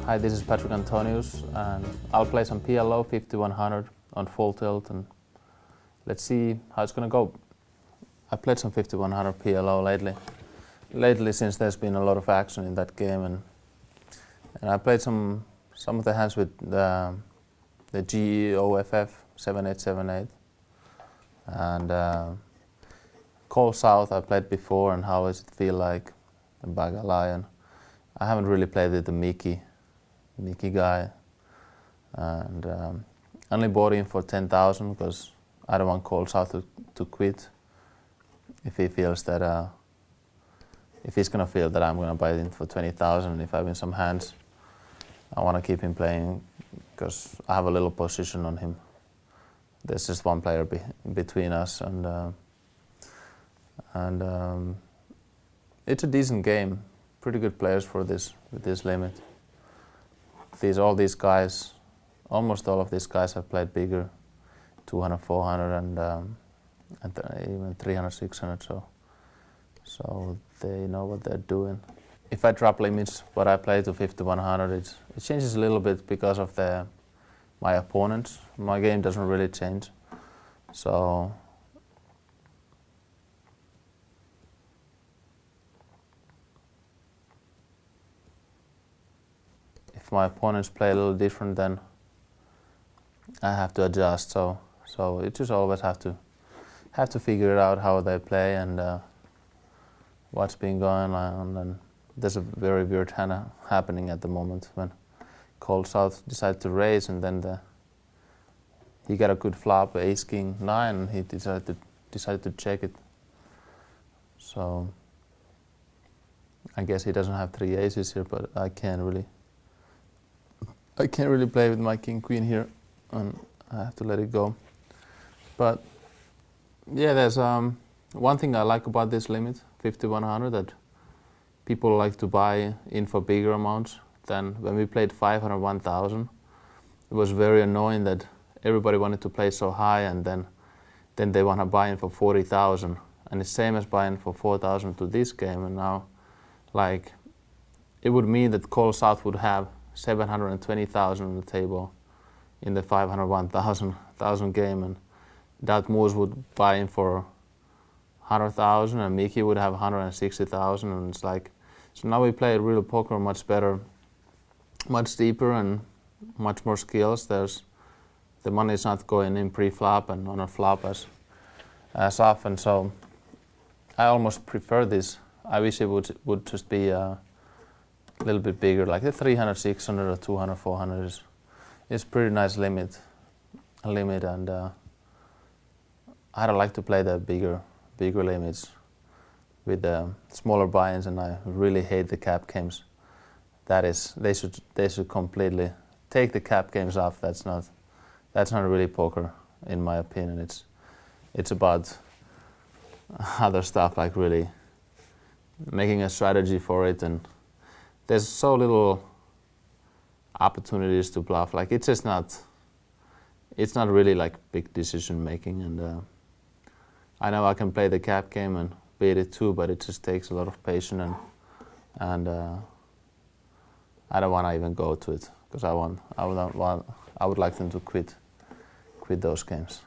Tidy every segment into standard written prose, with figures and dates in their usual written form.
Hi, this is Patrik Antonius, and I'll play some PLO 5100 on full tilt, and let's see how it's gonna go. I played some 5100 PLO lately since there's been a lot of action in that game, and I played some of the hands with the GEOFF 7878 and Call South I played before, and how does it feel like a Baga Lion. I haven't really played with the Mickey guy, and only bought him for 10,000 because I don't want Call South to quit if he feels that if he's gonna feel that I'm gonna buy it for 20,000. If I win some hands, I want to keep him playing because I have a little position on him. There's just one player between us, and it's a decent game. Pretty good players for this with this limit. All these guys, almost all of these guys have played bigger, 200, 400, and even 300, 600. So they know what they're doing. If I drop limits, what I play to 5100, it changes a little bit because of my opponents. My game doesn't really change. So if my opponents play a little different, then I have to adjust. So you just always have to figure out how they play and what's been going on. And there's a very weird hand happening at the moment when Call South decided to raise, and then he got a good flop, Ace King 9, and he decided to check it. So I guess he doesn't have 3 aces here, but I can't really play with my King Queen here, and I have to let it go. But yeah, there's one thing I like about this limit, 5100, that people like to buy in for bigger amounts than when we played 500, 1000. It was very annoying that everybody wanted to play so high, and then they want to buy in for 40,000, and it's same as buying for 4,000 to this game. And now, like, it would mean that Call South would have 720,000 on the table in the 500, 1,000 game, and that Moose would buy in for 100,000, and Mickey would have 160,000, and it's like, so now we play real poker much better, much deeper, and much more skills. The money is not going in pre-flop and on a flop as often, so I almost prefer this. I wish it would just be a little bit bigger, like the 300, 600, or 200, 400 is pretty nice limit, and I don't like to play the bigger limits with the smaller buy-ins, and I really hate the cap games. That is, they should completely take the cap games off. That's not really poker, in my opinion. It's about other stuff, like really making a strategy for it, and there's so little opportunities to bluff. Like, it's not really like big decision making, and I know I can play the cap game and beat it too, but it just takes a lot of patience, and I don't want to even go to it because I would like them to quit those games.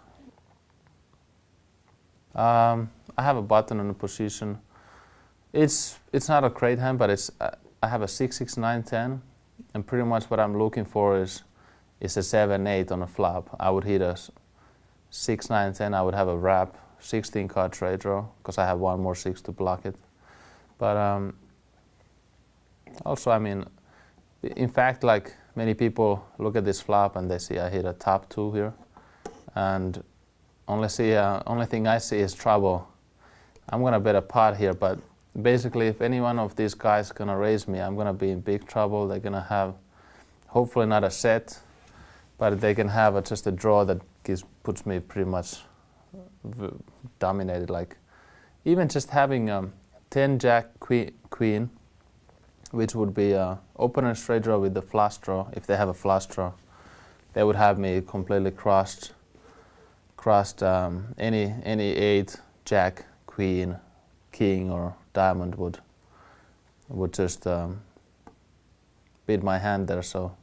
I have a button on the position. It's not a great hand, but I have a 6, 6, 9, 10, and pretty much what I'm looking for is a 7, 8 on a flop. I would hit a 6, 9, 10. I would have a wrap, 16 card trade draw, because I have one more 6 to block it. But also, I mean, in fact, like, many people look at this flop and they see I hit a top 2 here, and only thing I see is trouble. I'm gonna bet a pot here, but basically, if any one of these guys is gonna raise me, I'm gonna be in big trouble. They're gonna have, hopefully not a set, but they can have just a draw that puts me pretty much dominated. Like, even just having 10 Jack Queen, which would be opener straight draw with the flush draw. If they have a flush draw, they would have me completely crossed any 8, jack, queen, king, or diamond would just beat my hand there. So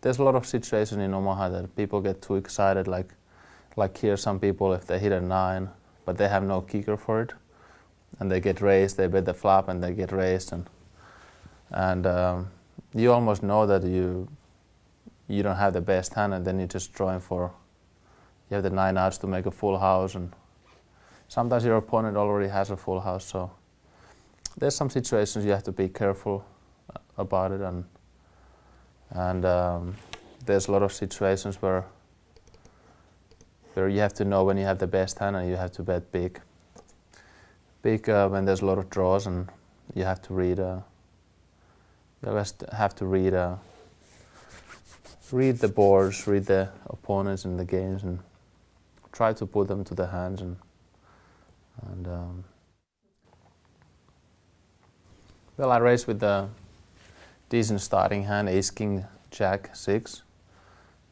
there's a lot of situations in Omaha that people get too excited. Like here, some people, if they hit a 9, but they have no kicker for it, and they get raised, they bet the flop and they get raised, and you almost know that you don't have the best hand, and then you just drawing for, you have the 9 outs to make a full house, and sometimes your opponent already has a full house. So there's some situations you have to be careful about it, and there's a lot of situations where you have to know when you have the best hand, and you have to bet big when there's a lot of draws, and you have to read. You just have to read the boards, read the opponents in the games, and try to put them to the hands. Well, I raised with a decent starting hand, ace, king, jack, 6.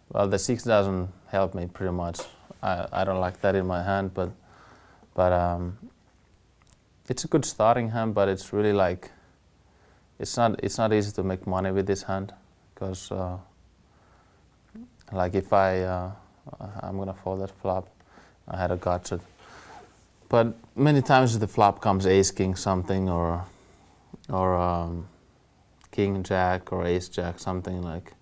Well, the 6 doesn't help me pretty much. I don't like that in my hand, but it's a good starting hand, but it's really like it's not easy to make money with this hand, because like if I'm gonna fold that flop, I had a gotcha. But many times the flop comes ace, king, something, or king, jack, or ace, jack, something. Like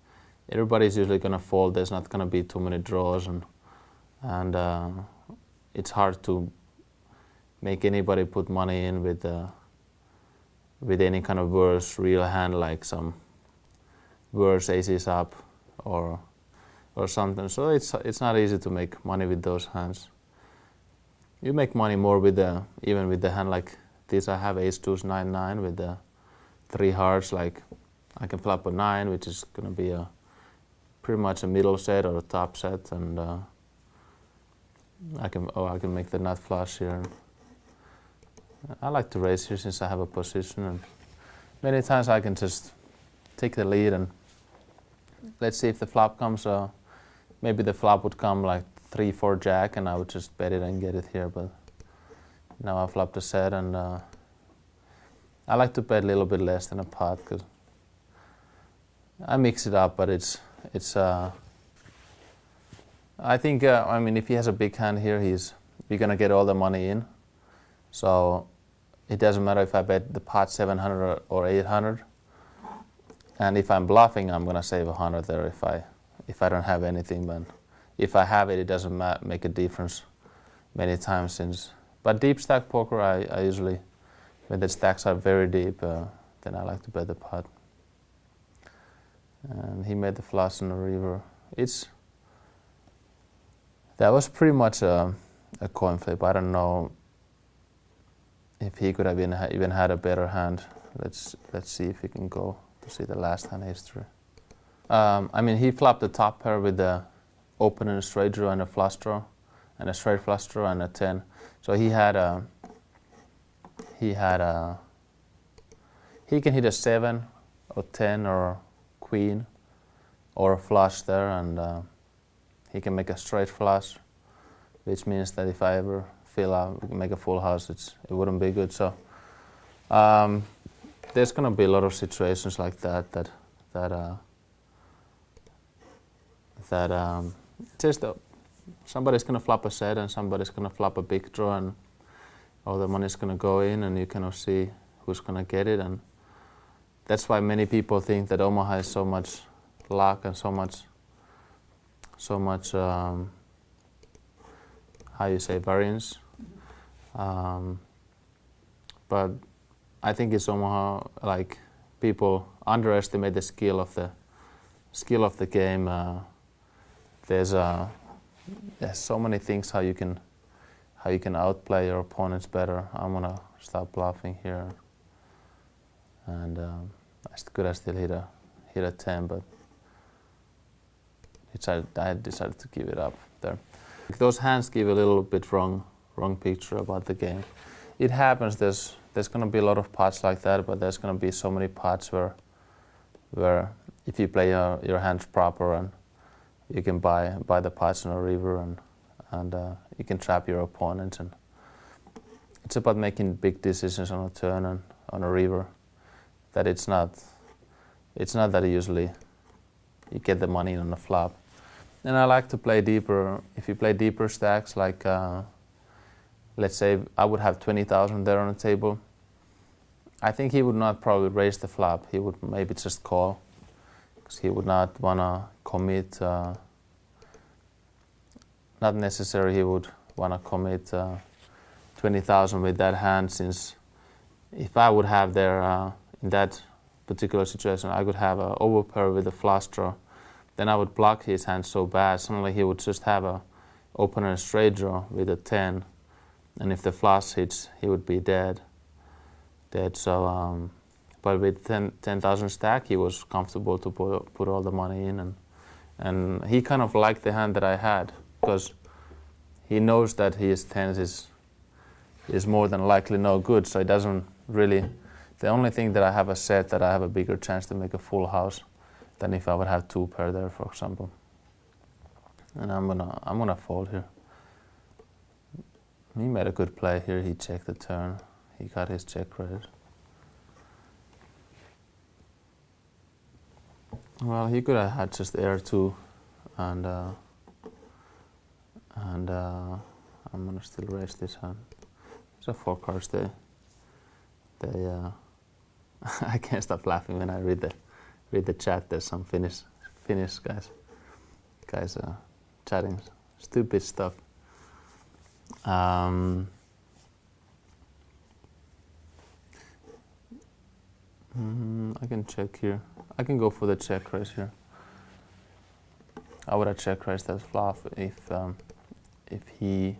everybody's usually gonna fold. There's not gonna be too many draws, and it's hard to make anybody put money in with any kind of worse real hand, like some worse aces up or something. So it's not easy to make money with those hands. You make money more with even with the hand like this. I have ace, 2, 9, 9 with the 3 hearts. Like I can flop a 9, which is gonna be pretty much a middle set or a top set, and I can make the nut flush here. I like to raise here since I have a position, and many times I can just take the lead, and let's see if the flop comes. Maybe the flop would come like 3, 4 jack, and I would just bet it and get it here. But now I flopped a set, and I like to bet a little bit less than a pot, because I mix it up. But it's I think I mean, if he has a big hand here, you're gonna get all the money in. So it doesn't matter if I bet the pot 700 or 800, and if I'm bluffing, I'm gonna save 100 there if I don't have anything. But if I have it, it doesn't make a difference many times. But deep stack poker, I usually, when the stacks are very deep, then I like to bet the pot. And he made the flush and the river. That was pretty much a coin flip. I don't know if he could have even had a better hand. Let's see if we can go to see the last hand history. I mean, he flopped the top pair with the open and a straight draw and a flush draw, and a straight flush draw and a 10. So he can hit a 7 or 10 or queen or a flush there, and he can make a straight flush, which means that if I ever fill out, make a full house, it wouldn't be good. So there's gonna be a lot of situations like that just somebody's gonna flop a set, and somebody's gonna flop a big draw, and all the money's gonna go in, and you cannot see who's gonna get it. And that's why many people think that Omaha has so much luck and so much how you say, variance. But I think it's Omaha, like, people underestimate the skill of the game. There's so many things how you can outplay your opponents better. I'm gonna stop bluffing here, and I still hit a 10, but I decided to give it up there. Those hands give a little bit wrong picture about the game. It happens. There's gonna be a lot of pots like that, but there's gonna be so many pots where if you play your hands proper, and you can buy the pots in a river, and you can trap your opponent. And it's about making big decisions on a turn and on a river. That it's not that usually you get the money on the flop. And I like to play deeper. If you play deeper stacks, like let's say I would have 20,000 there on the table, I think he would not probably raise the flop. He would maybe just call, because he would not want to commit. Not necessarily he would want to commit 20,000 with that hand, since if I would have there in that particular situation, I could have an overpair with a flush draw. Then I would block his hand so bad. Suddenly he would just have a open and straight draw with a 10, and if the flush hits, he would be dead. So, but with 10,000 stack, he was comfortable to put all the money in, and he kind of liked the hand that I had, because he knows that his tens is more than likely no good. So it doesn't really. The only thing that I have a set that I have a bigger chance to make a full house than if I would have two pair there, for example. And I'm gonna fold here. He made a good play here. He checked the turn. He got his check raise. Well, he could have had just air too, and I'm gonna still raise this hand. It's a 4 cards. They I can't stop laughing when I read the chat. There's some Finnish guys chatting stupid stuff. I can check here. I can go for the check raise here. I would have check raised that flop if he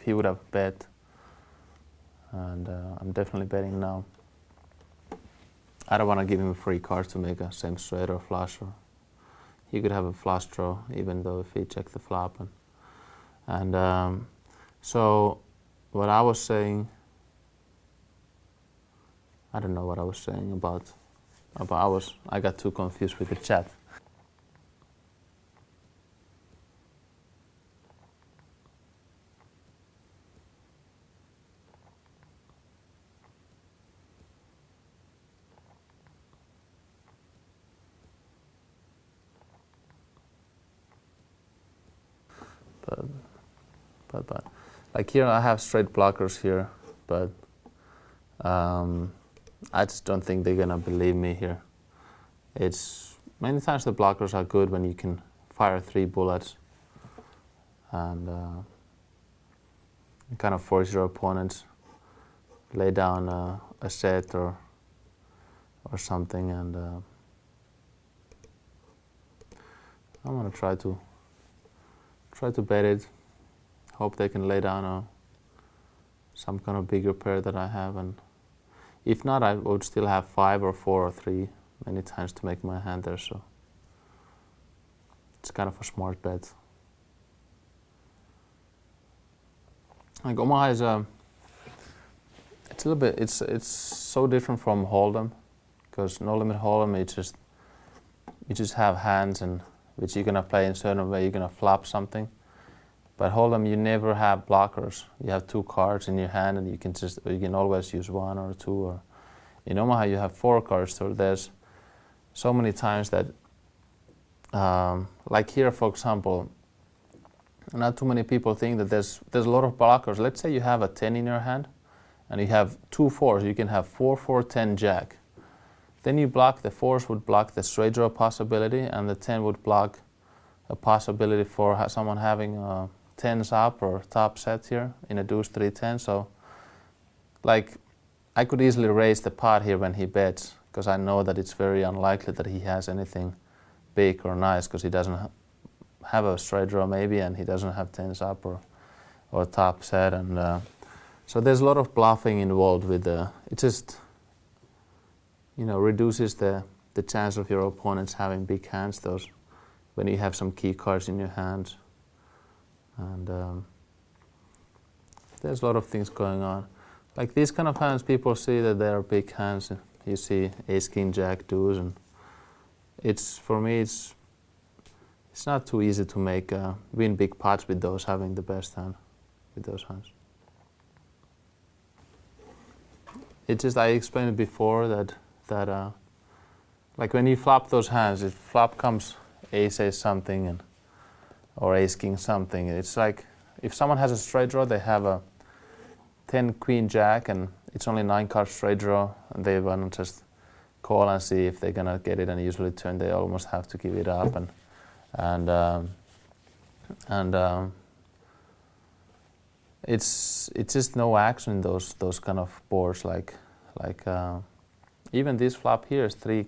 would have bet, and I'm definitely betting now. I don't want to give him a free card to make a same straight or flush, or he could have a flush draw even though if he checked the flop. And so what I was saying, I don't know what I was saying about I got too confused with the chat. But like here I have straight blockers here, but I just don't think they're gonna believe me here. It's many times the blockers are good when you can fire 3 bullets and kind of force your opponents lay down a set or something, and I'm gonna try to bet it. Hope they can lay down some kind of bigger pair that I have, and if not, I would still have 5 or 4 or 3 many times to make my hand there. So it's kind of a smart bet. Like Omaha is it's a little bit. It's so different from Hold'em, because no limit Hold'em you just have hands and which you're gonna play in a certain way. You're gonna flop something. But Hold'em, you never have blockers. You have 2 cards in your hand, and you can always use 1 or 2. Or in Omaha, you have 4 cards. So there's so many times that, like here, for example, not too many people think that there's a lot of blockers. Let's say you have a 10 in your hand, and you have 2 4s. You can have 4 4 10 Jack. Then you block the 4s would block the straight draw possibility, and the 10 would block a possibility for someone having 10s up or top set here in a deuce 3 10. So like I could easily raise the pot here when he bets, because I know that it's very unlikely that he has anything big or nice, because he doesn't have a straight draw maybe, and he doesn't have 10s up or top set. And so there's a lot of bluffing involved with it just reduces the chance of your opponents having big hands, those when you have some key cards in your hands. And there's a lot of things going on. Like these kind of hands, people see that they are big hands. You see ace, king, jack, deuce, and for me, it's it's not too easy to make win big pots with those, having the best hand with those hands. It's just, I explained it before that like when you flop those hands, if flop comes ace ace something and or ace king something, it's like if someone has a straight draw, they have a 10 queen jack and it's only 9 card straight draw, and they want to just call and see if they're gonna get it, and usually turn they almost have to give it up, and it's just no action in those kind of boards, like even this flop here is 3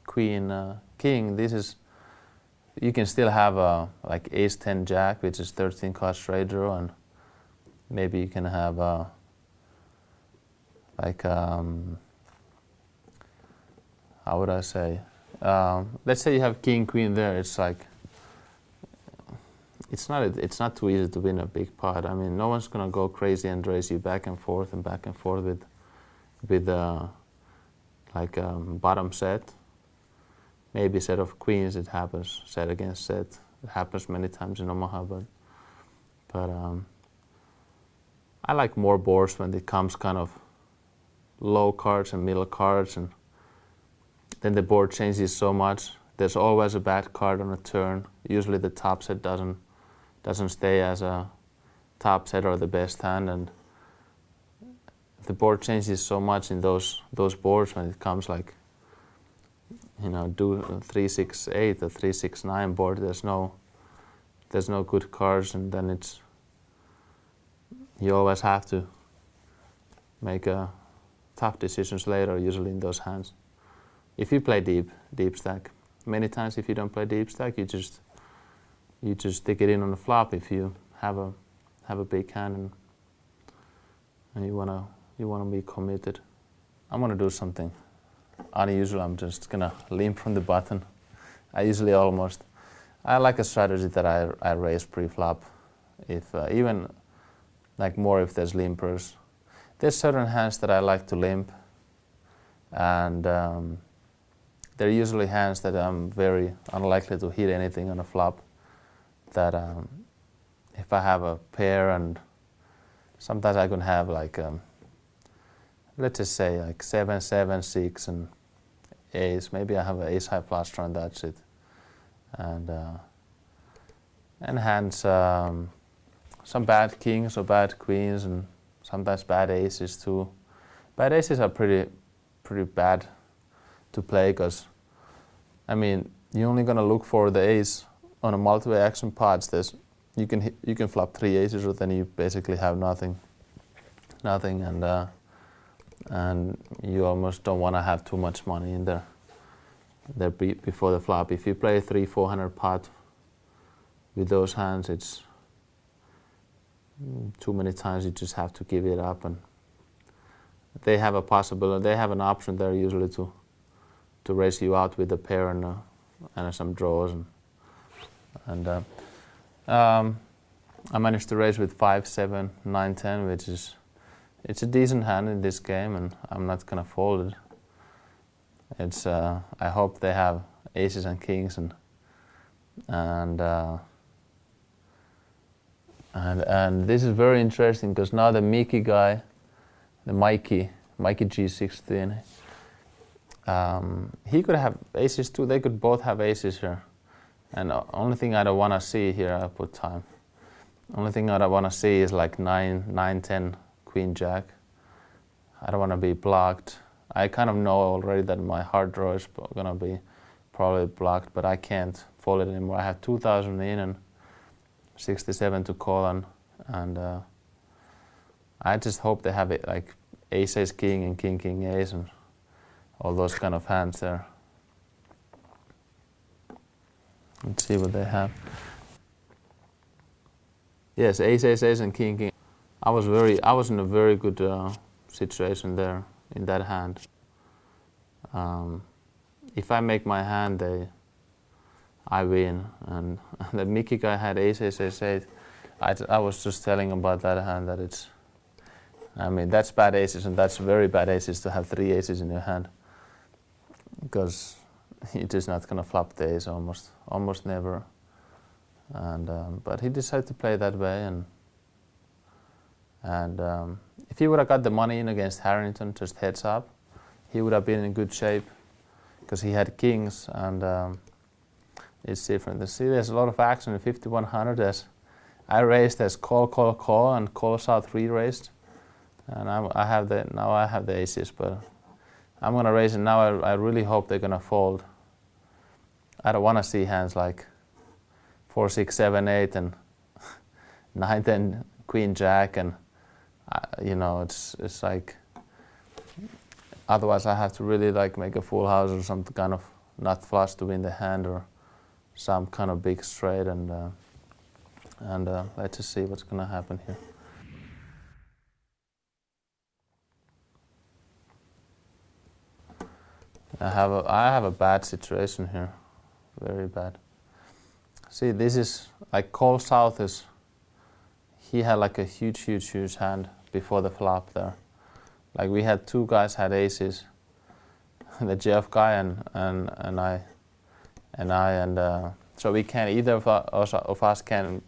queen king. This is, you can still have a like ace 10 jack, which is 13 card straight draw, and maybe you can have like how would I say, let's say you have king queen there. It's like it's not too easy to win a big pot. I mean, no one's gonna go crazy and raise you back and forth with like bottom set. Maybe set of queens, it happens. Set against set, it happens many times in Omaha. But I like more boards when it comes kind of low cards and middle cards, and then the board changes so much. There's always a bad card on a turn. Usually the top set doesn't stay as a top set or the best hand, and the board changes so much in those boards when it comes like, you know, do 3-6-8 or 3-6-9 board. There's no good cards, and then you always have to make tough decisions later, usually in those hands. If you play deep stack, many times if you don't play deep stack, you just stick it in on the flop if you have a big hand and you wanna be committed. I'm gonna do something unusual. I'm just gonna limp from the button. I like a strategy that I raise pre-flop, if even like more if there's limpers. There's certain hands that I like to limp, and they're usually hands that I'm very unlikely to hit anything on a flop. That if I have a pair, and sometimes I can have like let's just say like 7-7-6 and ace. Maybe I have an ace high flush draw and that's it. And hands, some bad kings or bad queens, and sometimes bad aces too. Bad aces are pretty bad to play, because I mean, you're only gonna look for the ace on a multi-way action pots. You can flop 3 aces, or then you basically have nothing, and you almost don't want to have too much money in there before the flop. If you play a 300-400 pot with those hands, it's too many times you just have to give it up, and they have a possibility, they have an option there usually to raise you out with a pair and some draws, and I managed to raise with 5, 7, 9, 10, which is, it's a decent hand in this game, and I'm not gonna fold it. It's I hope they have aces and kings, and this is very interesting, because now the Mickey guy, the Mikey G16, he could have aces too. They could both have aces here, and the only thing I don't want to see here, I put time. Only thing I don't want to see is like 9, 10. Queen jack. I don't want to be blocked. I kind of know already that my hard draw is gonna be probably blocked, but I can't fold it anymore. I have 2,000 in and 67 to call on, and I just hope they have it like ace ace king and king king ace and all those kind of hands there. Let's see what they have. Yes, ace ace ace and king king. I was in a very good situation there in that hand. If I make my hand, I win. And the Mickey guy had ace ace ace eight. I was just telling about that hand that it's, I mean, that's bad aces, and that's very bad aces to have 3 aces in your hand, because you're just not gonna flop the ace almost never. and but he decided to play that way, and if he would have got the money in against Harrington, just heads up, he would have been in good shape because he had kings, and it's different. You see, there's a lot of action in 5100. As I raised as call, and call south re-raised, and I have the aces, but I'm gonna raise it now. I really hope they're gonna fold. I don't want to see hands like 4, 6, 7, 8, and 9, 10, Queen Jack, and you know, it's like, otherwise I have to really like make a full house or some kind of nut flush to win the hand, or some kind of big straight, and let's just see what's gonna happen here. I have a bad situation here, very bad. See, this is like call south is. He had like a huge hand before the flop there. Like we had 2 guys had aces, the Jeff guy and I, so we can't, either of us can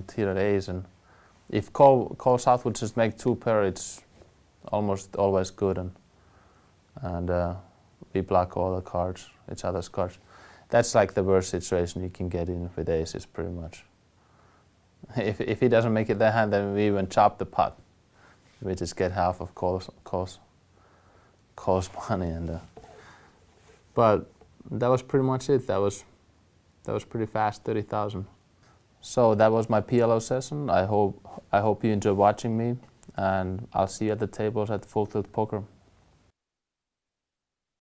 tier ace, and if call south would just make 2 pair, it's almost always good, and we block all the cards, each other's cards. That's like the worst situation you can get in with aces, pretty much. If he doesn't make it that hand, then we even chop the pot. We just get half of call's money, and but that was pretty much it. That was pretty fast, 30,000. So that was my PLO session. I hope you enjoyed watching me, and I'll see you at the tables at Full Tilt Poker.